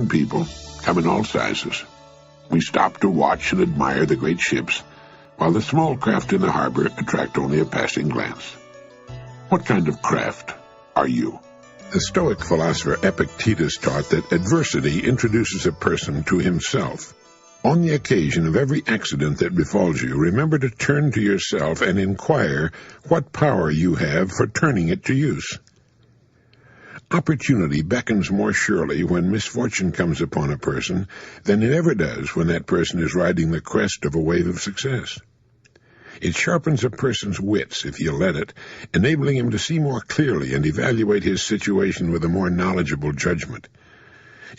People come in all sizes. We stop to watch and admire the great ships, while the small craft in the harbor attract only a passing glance. What kind of craft are you? The Stoic philosopher Epictetus taught that adversity introduces a person to himself. On the occasion of every accident that befalls you, remember to turn to yourself and inquire what power you have for turning it to use. Opportunity beckons more surely when misfortune comes upon a person than it ever does when that person is riding the crest of a wave of success. It sharpens a person's wits, if you let it, enabling him to see more clearly and evaluate his situation with a more knowledgeable judgment.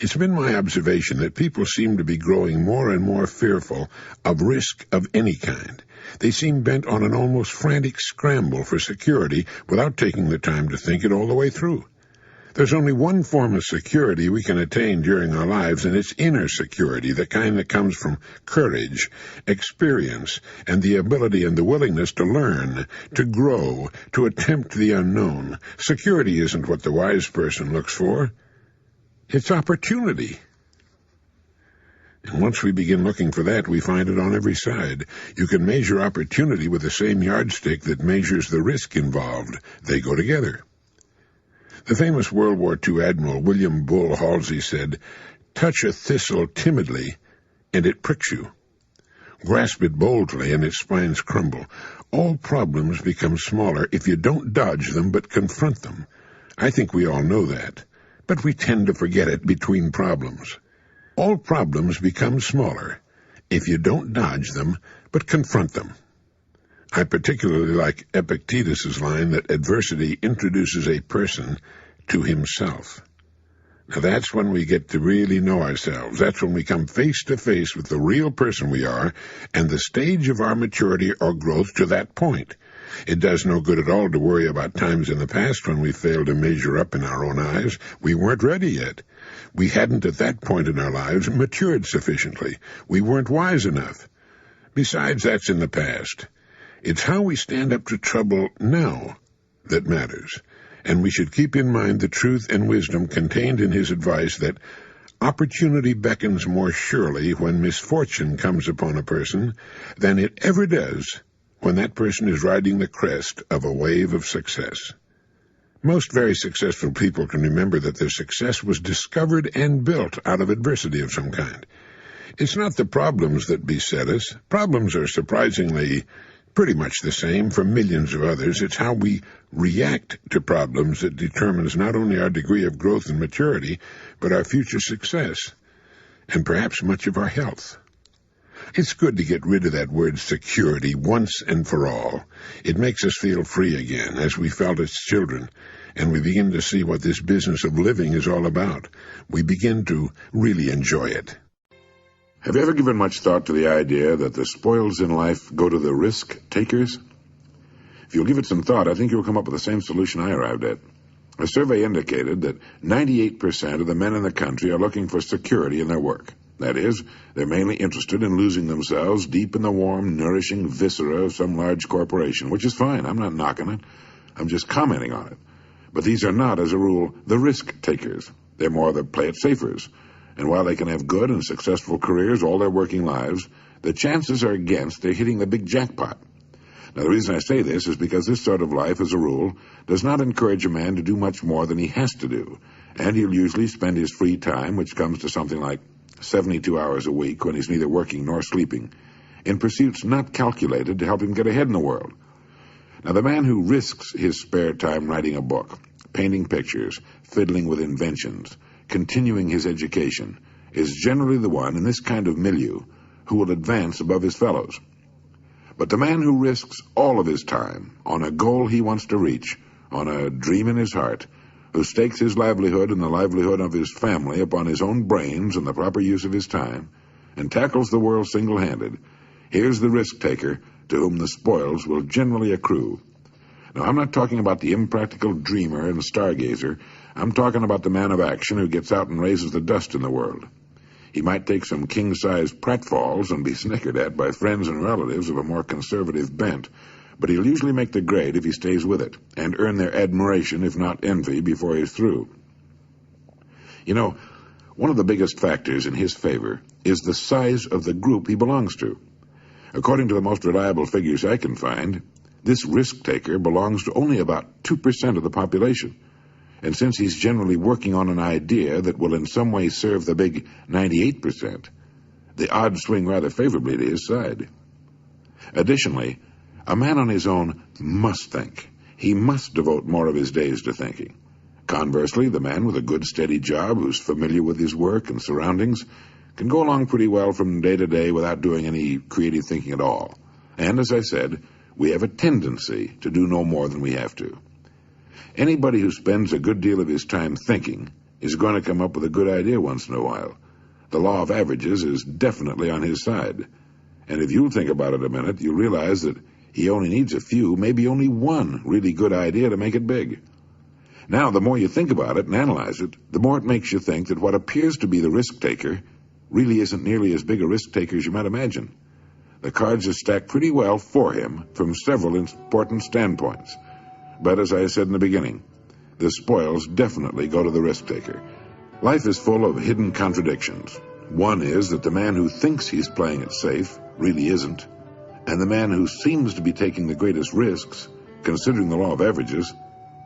It's been my observation that people seem to be growing more and more fearful of risk of any kind. They seem bent on an almost frantic scramble for security without taking the time to think it all the way through. There's only one form of security we can attain during our lives, and it's inner security, the kind that comes from courage, experience, and the ability and the willingness to learn, to grow, to attempt the unknown. Security isn't what the wise person looks for. It's opportunity. And once we begin looking for that, we find it on every side. You can measure opportunity with the same yardstick that measures the risk involved. They go together. The famous World War II Admiral William Bull Halsey said, "Touch a thistle timidly, and it pricks you. Grasp it boldly, and its spines crumble. All problems become smaller if you don't dodge them but confront them." I think we all know that, but we tend to forget it between problems. All problems become smaller if you don't dodge them but confront them. I particularly like Epictetus's line that adversity introduces a person to himself. Now that's when we get to really know ourselves. That's when we come face to face with the real person we are and the stage of our maturity or growth to that point. It does no good at all to worry about times in the past when we failed to measure up in our own eyes. We weren't ready yet. We hadn't at that point in our lives matured sufficiently. We weren't wise enough. Besides, that's in the past. It's how we stand up to trouble now that matters, and we should keep in mind the truth and wisdom contained in his advice that opportunity beckons more surely when misfortune comes upon a person than it ever does when that person is riding the crest of a wave of success. Most very successful people can remember that their success was discovered and built out of adversity of some kind. It's not the problems that beset us. Problems are surprisingly pretty much the same for millions of others. It's how we react to problems that determines not only our degree of growth and maturity, but our future success, and perhaps much of our health. It's good to get rid of that word security once and for all. It makes us feel free again, as we felt as children, and we begin to see what this business of living is all about. We begin to really enjoy it. Have you ever given much thought to the idea that the spoils in life go to the risk takers? If you'll give it some thought, I think you'll come up with the same solution I arrived at. A survey indicated that 98% of the men in the country are looking for security in their work. That is, they're mainly interested in losing themselves deep in the warm, nourishing viscera of some large corporation, which is fine. I'm not knocking it. I'm just commenting on it. But these are not, as a rule, the risk takers. They're more the play-it-safers. And while they can have good and successful careers all their working lives, the chances are against their hitting the big jackpot. Now, the reason I say this is because this sort of life, as a rule, does not encourage a man to do much more than he has to do, and he'll usually spend his free time, which comes to something like 72 hours a week when he's neither working nor sleeping, in pursuits not calculated to help him get ahead in the world. Now, the man who risks his spare time writing a book, painting pictures, fiddling with inventions, continuing his education, is generally the one in this kind of milieu who will advance above his fellows. But the man who risks all of his time on a goal he wants to reach, on a dream in his heart, who stakes his livelihood and the livelihood of his family upon his own brains and the proper use of his time, and tackles the world single-handed, here's the risk-taker to whom the spoils will generally accrue. Now, I'm not talking about the impractical dreamer and stargazer. I'm talking about the man of action who gets out and raises the dust in the world. He might take some king-size pratfalls and be snickered at by friends and relatives of a more conservative bent, but he'll usually make the grade if he stays with it, and earn their admiration, if not envy, before he's through. You know, One of the biggest factors in his favor is the size of the group he belongs to. According to the most reliable figures I can find, this risk-taker belongs to only about 2% of the population. And since he's generally working on an idea that will in some way serve the big 98%, the odds swing rather favorably to his side. Additionally, a man on his own must think. He must devote more of his days to thinking. Conversely, the man with a good, steady job who's familiar with his work and surroundings can go along pretty well from day to day without doing any creative thinking at all. And as I said, we have a tendency to do no more than we have to. Anybody who spends a good deal of his time thinking is going to come up with a good idea once in a while. The law of averages is definitely on his side. And if you'll think about it a minute, you'll realize that he only needs a few, maybe only one really good idea to make it big. Now, the more you think about it and analyze it, the more it makes you think that what appears to be the risk-taker really isn't nearly as big a risk-taker as you might imagine. The cards are stacked pretty well for him from several important standpoints. But as I said in the beginning, the spoils definitely go to the risk-taker. Life is full of hidden contradictions. One is that the man who thinks he's playing it safe really isn't, and the man who seems to be taking the greatest risks, considering the law of averages,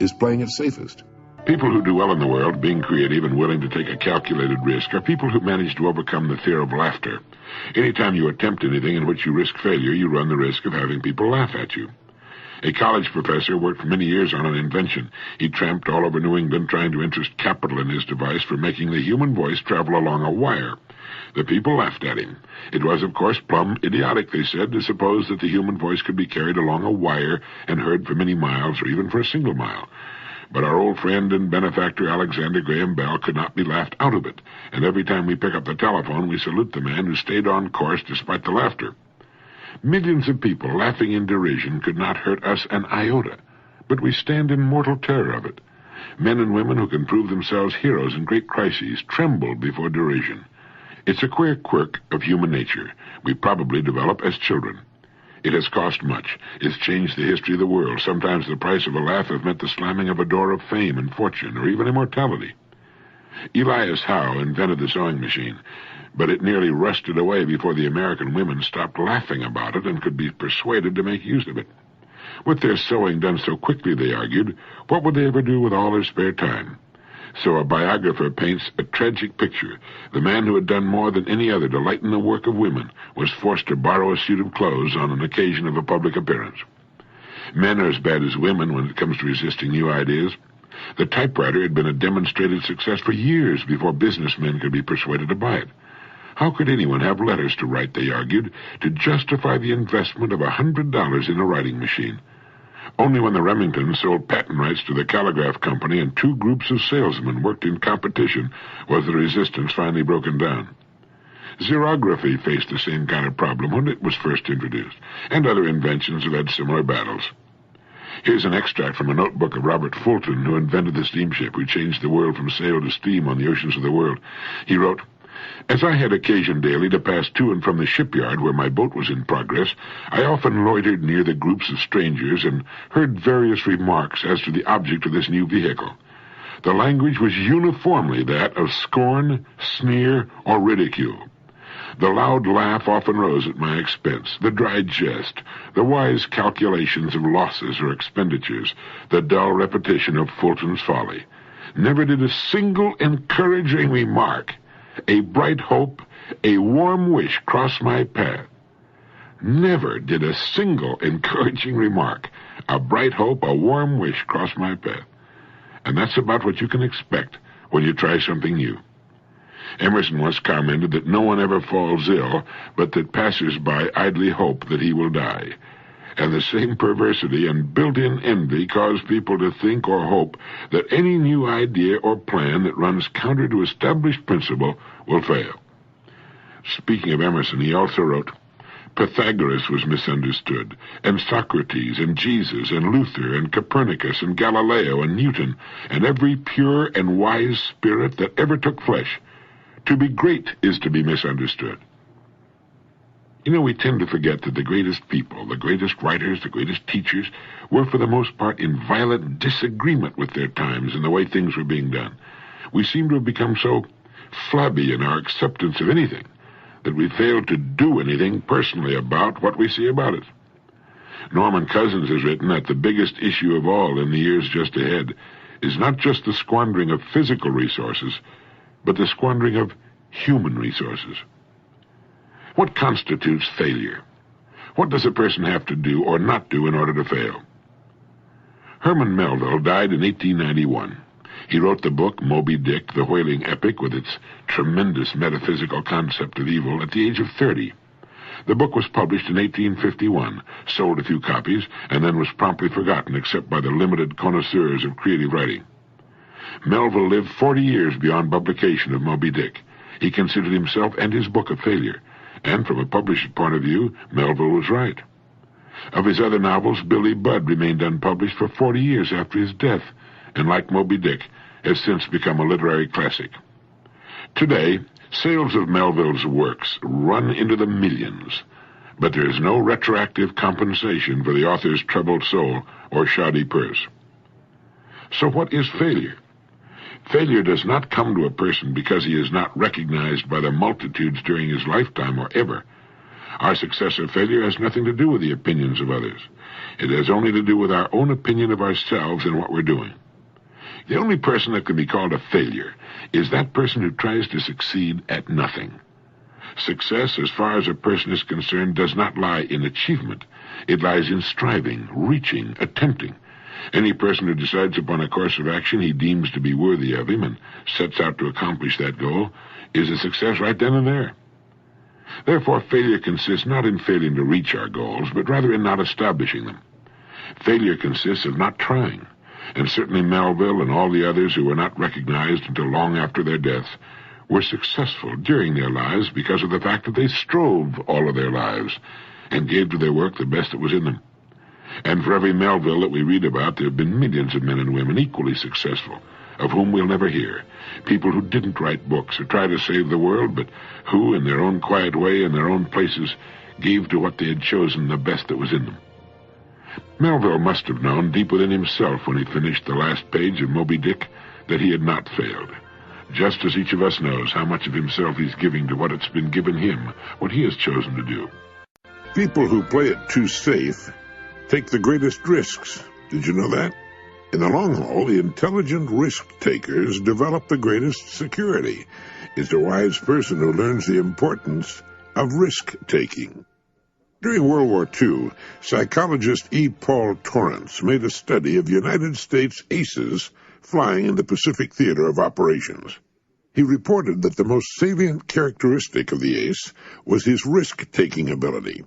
is playing it safest. People who do well in the world, being creative and willing to take a calculated risk, are people who manage to overcome the fear of laughter. Anytime you attempt anything in which you risk failure, you run the risk of having people laugh at you. A college professor worked for many years on an invention. He tramped all over New England trying to interest capital in his device for making the human voice travel along a wire. The people laughed at him. It was, of course, plumb idiotic, they said, to suppose that the human voice could be carried along a wire and heard for many miles or even for a single mile. But our old friend and benefactor Alexander Graham Bell could not be laughed out of it, and every time we pick up the telephone, we salute the man who stayed on course despite the laughter. Millions of people laughing in derision could not hurt us an iota, but we stand in mortal terror of it. Men and women who can prove themselves heroes in great crises tremble before derision. It's a queer quirk of human nature we probably develop as children. It has cost much. It's changed the history of the world. Sometimes the price of a laugh has meant the slamming of a door of fame and fortune, or even immortality. Elias Howe invented the sewing machine, but it nearly rusted away before the American women stopped laughing about it and could be persuaded to make use of it. With their sewing done so quickly, they argued, what would they ever do with all their spare time? So a biographer paints a tragic picture. The man who had done more than any other to lighten the work of women was forced to borrow a suit of clothes on an occasion of a public appearance. Men are as bad as women when it comes to resisting new ideas. The typewriter had been a demonstrated success for years before businessmen could be persuaded to buy it. How could anyone have letters to write, they argued, to justify the investment of $100 in a writing machine? Only when the Remingtons sold patent rights to the Calligraph Company and two groups of salesmen worked in competition was the resistance finally broken down. Xerography faced the same kind of problem when it was first introduced, and other inventions have had similar battles. Here's an extract from a notebook of Robert Fulton, who invented the steamship, who changed the world from sail to steam on the oceans of the world. He wrote, as I had occasion daily to pass to and from the shipyard where my boat was in progress, I often loitered near the groups of strangers and heard various remarks as to the object of this new vehicle. The language was uniformly that of scorn, sneer, or ridicule. The loud laugh often rose at my expense, the dry jest, the wise calculations of losses or expenditures, the dull repetition of Fulton's folly. Never did a single encouraging remark, a bright hope, a warm wish cross my path. Never did a single encouraging remark, a bright hope, a warm wish cross my path. And that's about what you can expect when you try something new. Emerson once commented that no one ever falls ill, but that passers-by idly hope that he will die. And the same perversity and built-in envy cause people to think or hope that any new idea or plan that runs counter to established principle will fail. Speaking of Emerson, he also wrote, Pythagoras was misunderstood, and Socrates, and Jesus, and Luther, and Copernicus, and Galileo, and Newton, and every pure and wise spirit that ever took flesh. To be great is to be misunderstood. You know, we tend to forget that the greatest people, the greatest writers, the greatest teachers, were for the most part in violent disagreement with their times and the way things were being done. We seem to have become so flabby in our acceptance of anything, that we fail to do anything personally about what we see about it. Norman Cousins has written that the biggest issue of all in the years just ahead is not just the squandering of physical resources, but the squandering of human resources. What constitutes failure? What does a person have to do or not do in order to fail? Herman Melville died in 1891. He wrote the book Moby Dick, the whaling epic with its tremendous metaphysical concept of evil, at the age of 30. The book was published in 1851, sold a few copies, and then was promptly forgotten except by the limited connoisseurs of creative writing. Melville lived 40 years beyond publication of Moby Dick. He considered himself and his book a failure, and from a publisher's point of view, Melville was right. Of his other novels, Billy Budd remained unpublished for 40 years after his death, and like Moby Dick, has since become a literary classic. Today, sales of Melville's works run into the millions, but there is no retroactive compensation for the author's troubled soul or shoddy purse. So what is failure? Failure does not come to a person because he is not recognized by the multitudes during his lifetime or ever. Our success or failure has nothing to do with the opinions of others. It has only to do with our own opinion of ourselves and what we're doing. The only person that can be called a failure is that person who tries to succeed at nothing. Success, as far as a person is concerned, does not lie in achievement. It lies in striving, reaching, attempting. Any person who decides upon a course of action he deems to be worthy of him and sets out to accomplish that goal is a success right then and there. Therefore, failure consists not in failing to reach our goals, but rather in not establishing them. Failure consists of not trying, and certainly Melville and all the others who were not recognized until long after their death were successful during their lives because of the fact that they strove all of their lives and gave to their work the best that was in them. And for every Melville that we read about, there have been millions of men and women equally successful, of whom we'll never hear. People who didn't write books or try to save the world, but who, in their own quiet way, in their own places, gave to what they had chosen the best that was in them. Melville must have known deep within himself when he finished the last page of Moby Dick that he had not failed, just as each of us knows how much of himself he's giving to what it's been given him, what he has chosen to do. People who play it too safe take the greatest risks. Did you know that? In the long haul, the intelligent risk-takers develop the greatest security. It's a wise person who learns the importance of risk-taking. During World War II, psychologist E. Paul Torrance made a study of United States aces flying in the Pacific Theater of Operations. He reported that the most salient characteristic of the ace was his risk-taking ability.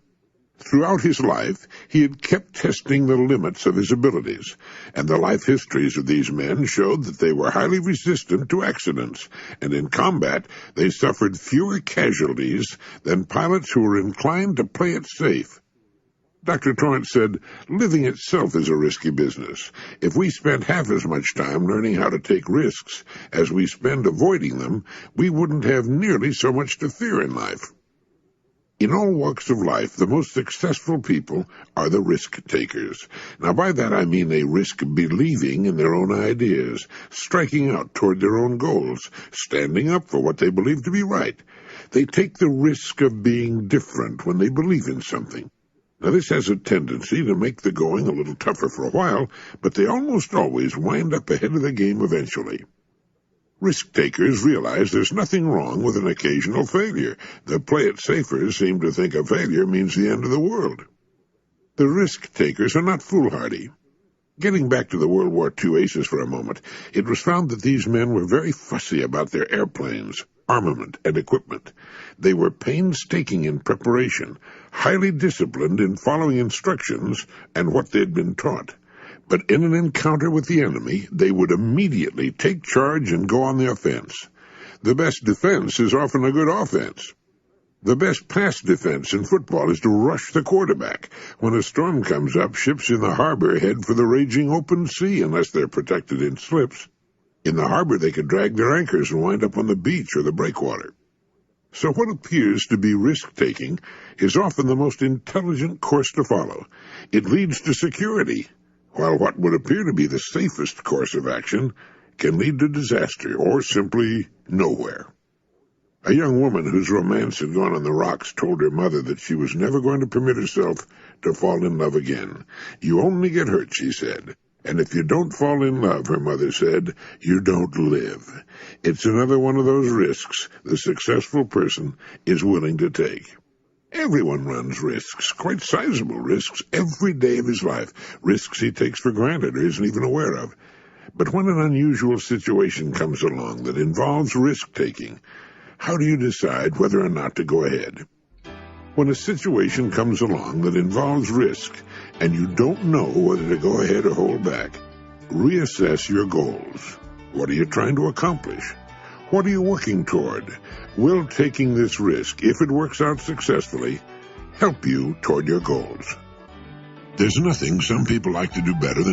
Throughout his life, he had kept testing the limits of his abilities, and the life histories of these men showed that they were highly resistant to accidents, and in combat they suffered fewer casualties than pilots who were inclined to play it safe. Dr. Torrance said, "Living itself is a risky business. If we spent half as much time learning how to take risks as we spend avoiding them, we wouldn't have nearly so much to fear in life." In all walks of life, the most successful people are the risk-takers. Now, by that I mean they risk believing in their own ideas, striking out toward their own goals, standing up for what they believe to be right. They take the risk of being different when they believe in something. Now, this has a tendency to make the going a little tougher for a while, but they almost always wind up ahead of the game eventually. Risk-takers realize there's nothing wrong with an occasional failure. The play-it-safers seem to think a failure means the end of the world. The risk-takers are not foolhardy. Getting back to the World War II aces for a moment, it was found that these men were very fussy about their airplanes, armament, and equipment. They were painstaking in preparation, highly disciplined in following instructions and what they'd been taught. But in an encounter with the enemy, they would immediately take charge and go on the offense. The best defense is often a good offense. The best pass defense in football is to rush the quarterback. When a storm comes up, ships in the harbor head for the raging open sea unless they're protected in slips. In the harbor, they could drag their anchors and wind up on the beach or the breakwater. So what appears to be risk-taking is often the most intelligent course to follow. It leads to security, while what would appear to be the safest course of action can lead to disaster or simply nowhere. A young woman whose romance had gone on the rocks told her mother that she was never going to permit herself to fall in love again. You only get hurt, she said. And if you don't fall in love, her mother said, you don't live. It's another one of those risks the successful person is willing to take. Everyone runs risks, quite sizable risks, every day of his life, risks he takes for granted or isn't even aware of. But when an unusual situation comes along that involves risk-taking, how do you decide whether or not to go ahead? When a situation comes along that involves risk and you don't know whether to go ahead or hold back, reassess your goals. What are you trying to accomplish? What are you working toward? Will taking this risk, if it works out successfully, help you toward your goals? There's nothing some people like to do better than